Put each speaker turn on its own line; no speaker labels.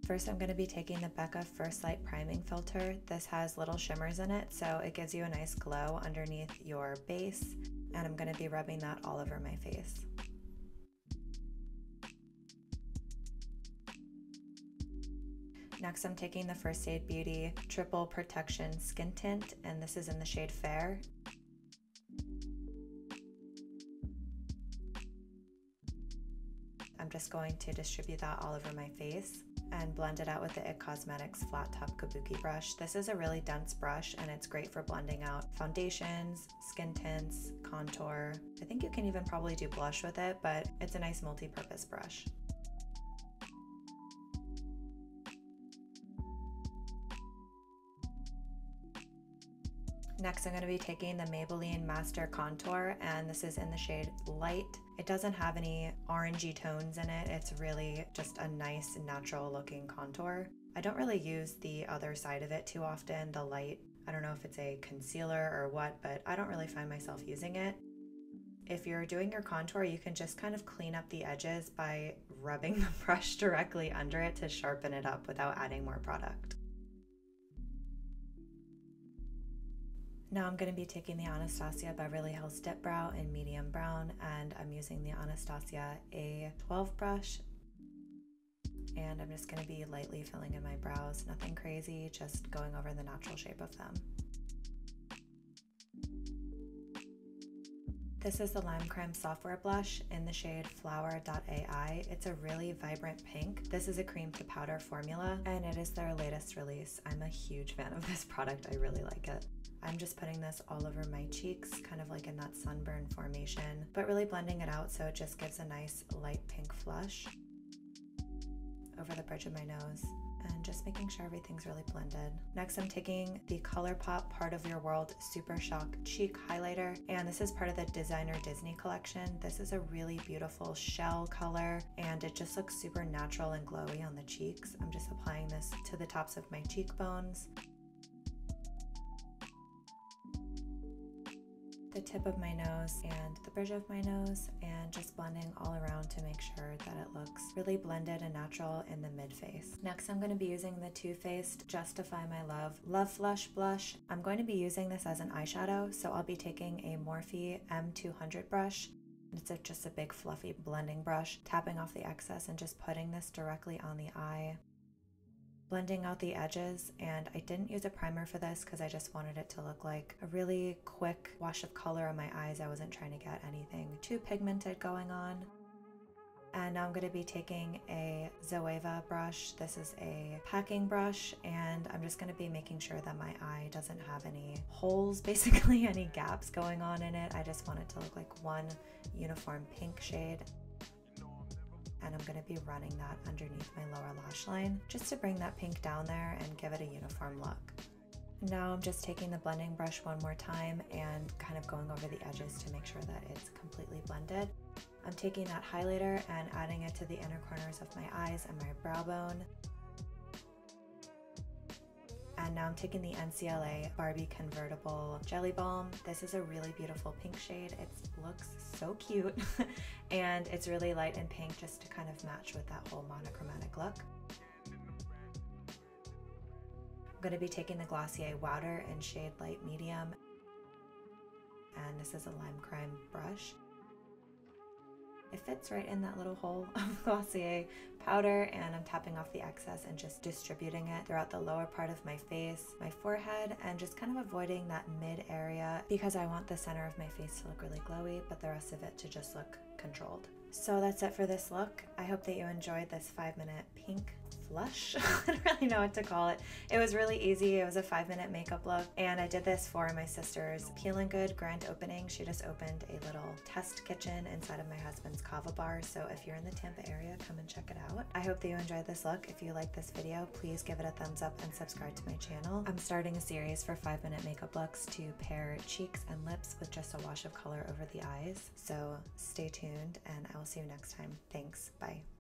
First, I'm going to be taking the BECCA First Light Priming Filter. This has little shimmers in it, so it gives you a nice glow underneath your base, and I'm going to be rubbing that all over my face. Next, I'm taking the First Aid Beauty Triple Protection Skin Tint, and this is in the shade Fair. I'm just going to distribute that all over my face and blend it out with the IT Cosmetics Flat Top Kabuki brush. This is a really dense brush and it's great for blending out foundations, skin tints, contour. I think you can even probably do blush with it, but it's a nice multi-purpose brush. Next, I'm going to be taking the Maybelline Master Contour, and this is in the shade Light. It doesn't have any orangey tones in it. It's really just a nice, natural looking contour. I don't really use the other side of it too often, the light. I don't know if it's a concealer or what, but I don't really find myself using it. If you're doing your contour, you can just kind of clean up the edges by rubbing the brush directly under it to sharpen it up without adding more product. Now I'm going to be taking the Anastasia Beverly Hills Dip Brow in medium brown, and I'm using the Anastasia A12 brush, and I'm just going to be lightly filling in my brows, nothing crazy, just going over the natural shape of them. This is the Lime Crime Software Blush in the shade Flower.ai. It's a really vibrant pink. This is a cream to powder formula, and it is their latest release. I'm a huge fan of this product. I really like it. I'm just putting this all over my cheeks, kind of like in that sunburn formation, but really blending it out so it just gives a nice light pink flush over the bridge of my nose, and just making sure everything's really blended. Next, I'm taking the ColourPop Part of Your World Super Shock Cheek Highlighter, and this is part of the Designer Disney collection. This is a really beautiful shell color, and it just looks super natural and glowy on the cheeks. I'm just applying this to the tops of my cheekbones, the tip of my nose, and the bridge of my nose, and just blending all around to make sure that it looks really blended and natural in the mid-face. Next, I'm going to be using the Too Faced Justify My Love Flush Blush. I'm going to be using this as an eyeshadow, so I'll be taking a Morphe M200 brush. It's just a big fluffy blending brush, tapping off the excess and just putting this directly on the eye, blending out the edges. And I didn't use a primer for this because I just wanted it to look like a really quick wash of color on my eyes. I wasn't trying to get anything too pigmented going on. And now I'm going to be taking a Zoeva brush. This is a packing brush, and I'm just going to be making sure that my eye doesn't have any holes, basically any gaps going on in it. I just want it to look like one uniform pink shade. And I'm going to be running that underneath my lower lash line just to bring that pink down there and give it a uniform look. Now I'm just taking the blending brush one more time and kind of going over the edges to make sure that it's completely blended. I'm taking that highlighter and adding it to the inner corners of my eyes and my brow bone. And now I'm taking the NCLA Barbie Convertible Jelly Balm. This is a really beautiful pink shade. It looks so cute and it's really light and pink just to kind of match with that whole monochromatic look. I'm going to be taking the Glossier Water in shade Light Medium, and this is a Lime Crime brush. It fits right in that little hole of Glossier powder, and I'm tapping off the excess and just distributing it throughout the lower part of my face, my forehead, and just kind of avoiding that mid area because I want the center of my face to look really glowy, but the rest of it to just look controlled. So that's it for this look. I hope that you enjoyed this 5-minute pink flush. I don't really know what to call it. It was really easy. It was a 5-minute makeup look, and I did this for my sister's Peelin Good grand opening. She just opened a little test kitchen inside of my husband's Kava bar, so if you're in the Tampa area, come and check it out. I hope that you enjoyed this look. If you like this video, please give it a thumbs up and subscribe to my channel. I'm starting a series for 5-minute makeup looks to pair cheeks and lips with just a wash of color over the eyes, so stay tuned and I will see you next time. Thanks. Bye.